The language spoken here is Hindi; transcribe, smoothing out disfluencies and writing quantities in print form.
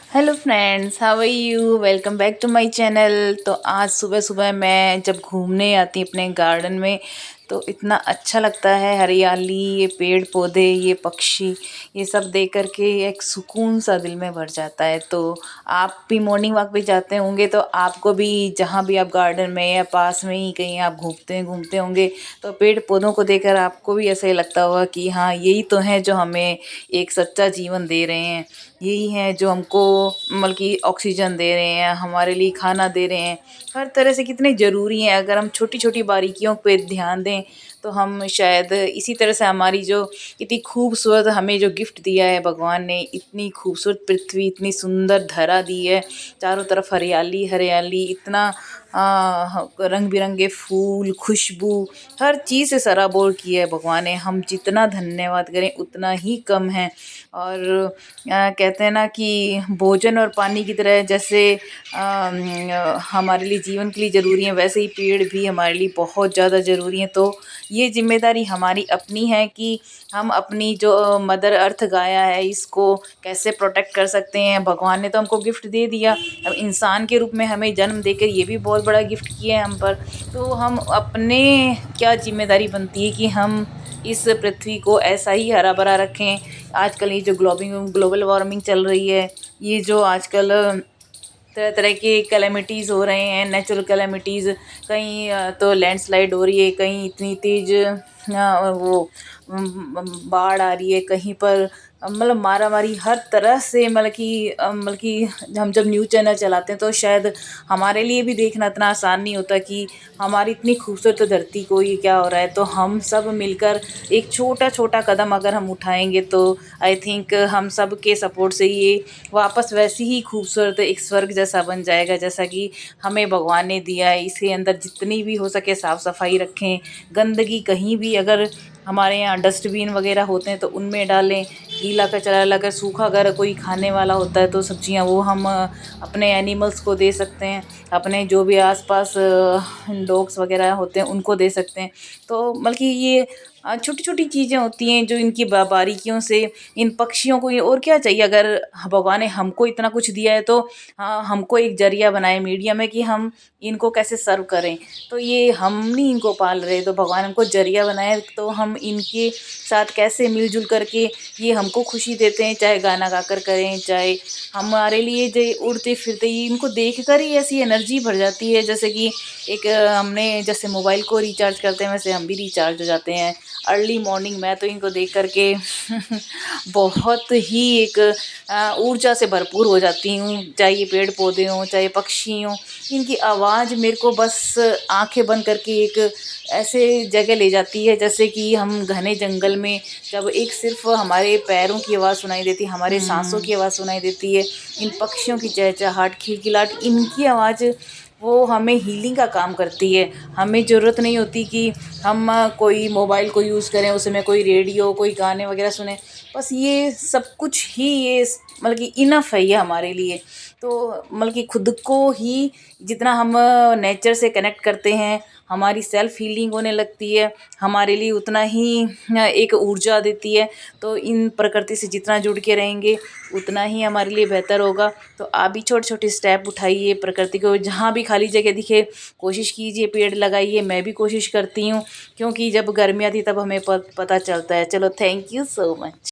Hello friends, how are you? Welcome back to my channel. तो आज सुबह सुबह मैं जब घूमने आती अपने गार्डन में तो इतना अच्छा लगता है। हरियाली, ये पेड़ पौधे, ये पक्षी, ये सब देख कर के एक सुकून सा दिल में भर जाता है। तो आप भी मॉर्निंग वॉक पे जाते होंगे तो आपको भी जहाँ भी आप गार्डन में या पास में ही कहीं आप घूमते होंगे तो पेड़ पौधों को देखकर आपको भी ऐसा ही लगता होगा कि हाँ, यही तो है जो हमें एक सच्चा जीवन दे रहे हैं। यही हैं जो हमको मतलब कि ऑक्सीजन दे रहे हैं, हमारे लिए खाना दे रहे हैं। हर तरह से कितने ज़रूरी हैं। अगर हम छोटी छोटी बारीकियों पे ध्यान दें तो हम शायद इसी तरह से हमारी जो इतनी खूबसूरत हमें जो गिफ्ट दिया है भगवान ने, इतनी खूबसूरत पृथ्वी, इतनी सुंदर धरा दी है, चारों तरफ हरियाली हरियाली, इतना रंग बिरंगे फूल, खुशबू, हर चीज़ से सराबोर किया है भगवान ने। हम जितना धन्यवाद करें उतना ही कम है। और कहते हैं ना कि भोजन और पानी की तरह जैसे हमारे लिए जीवन के लिए ज़रूरी है, वैसे ही पेड़ भी हमारे लिए बहुत ज़्यादा ज़रूरी हैं। तो ये जिम्मेदारी हमारी अपनी है कि हम अपनी जो मदर अर्थ गाया है इसको कैसे प्रोटेक्ट कर सकते हैं। भगवान ने तो हमको गिफ्ट दे दिया, अब इंसान के रूप में हमें जन्म देकर ये भी बहुत बड़ा गिफ्ट किया है हम पर। तो हम अपने क्या जिम्मेदारी बनती है कि हम इस पृथ्वी को ऐसा ही हरा भरा रखें। आजकल ये जो ग्लोबल वार्मिंग चल रही है, ये जो आजकल तरह तरह के कैलेमिटीज़ हो रहे हैं, नेचुरल कैलेमिटीज़, कहीं तो लैंडस्लाइड हो रही है, कहीं इतनी तेज़ वो बाढ़ आ रही है, कहीं पर मतलब मारा मारी, हर तरह से मतलब कि हम जब न्यूज़ चैनल चलाते हैं तो शायद हमारे लिए भी देखना इतना आसान नहीं होता कि हमारी इतनी खूबसूरत धरती को ये क्या हो रहा है। तो हम सब मिलकर एक छोटा छोटा कदम अगर हम उठाएंगे तो आई थिंक हम सब के सपोर्ट से ये वापस वैसी ही खूबसूरत एक स्वर्ग जैसा बन जाएगा जैसा कि हमें भगवान ने दिया है। इसके अंदर जितनी भी हो सके साफ़ सफाई रखें। गंदगी कहीं भी अगर हमारे यहाँ डस्टबिन वगैरह होते हैं तो उनमें डालें। गीला कचरा अगर सूखा अगर कोई खाने वाला होता है तो सब्जियां वो हम अपने एनिमल्स को दे सकते हैं, अपने जो भी आसपास डॉग्स वगैरह होते हैं उनको दे सकते हैं। तो बल्कि ये छोटी छोटी चीज़ें होती हैं जो इनकी बारीकियों से इन पक्षियों को ये और क्या चाहिए। अगर भगवान ने हमको इतना कुछ दिया है तो हमको एक जरिया बनाए मीडियम है कि हम इनको कैसे सर्व करें। तो ये हम नहीं इनको पाल रहे तो भगवान हमको जरिया बनाए, तो हम इनके साथ कैसे मिलजुल करके ये हमको खुशी देते हैं, चाहे गाना गाकर करें, चाहे हमारे लिए जो उड़ते फिरते ही इनको देख कर ही ऐसी एनर्जी भर जाती है जैसे कि एक हमने जैसे मोबाइल को रिचार्ज करते हैं वैसे हम भी रिचार्ज हो जाते हैं अर्ली मॉर्निंग। मैं तो इनको देख करके बहुत ही एक ऊर्जा से भरपूर हो जाती हूँ, चाहे ये पेड़ पौधे हों चाहे पक्षी हों। इनकी आवाज़ मेरे को बस आंखें बंद करके एक ऐसे जगह ले जाती है जैसे कि हम घने जंगल में जब एक सिर्फ हमारे पैरों की आवाज़ सुनाई देती है, हमारे सांसों की आवाज़ सुनाई देती है, इन पक्षियों की चहचहाट, खिलखिलाहट, इनकी आवाज़ वो हमें हीलिंग का काम करती है। हमें ज़रूरत नहीं होती कि हम कोई मोबाइल को यूज़ करें, उसमें कोई रेडियो कोई गाने वगैरह सुने। बस ये सब कुछ ही ये मतलब कि इनफ है ये हमारे लिए। तो मतलब कि खुद को ही जितना हम नेचर से कनेक्ट करते हैं हमारी सेल्फ हीलिंग होने लगती है, हमारे लिए उतना ही एक ऊर्जा देती है। तो इन प्रकृति से जितना जुड़ के रहेंगे उतना ही हमारे लिए बेहतर होगा। तो आप भी छोटे छोटे स्टेप उठाइए, प्रकृति को जहाँ भी खाली जगह दिखे कोशिश कीजिए पेड़ लगाइए। मैं भी कोशिश करती हूँ क्योंकि जब गर्मी आती तब हमें पता चलता है। चलो, थैंक यू सो मच।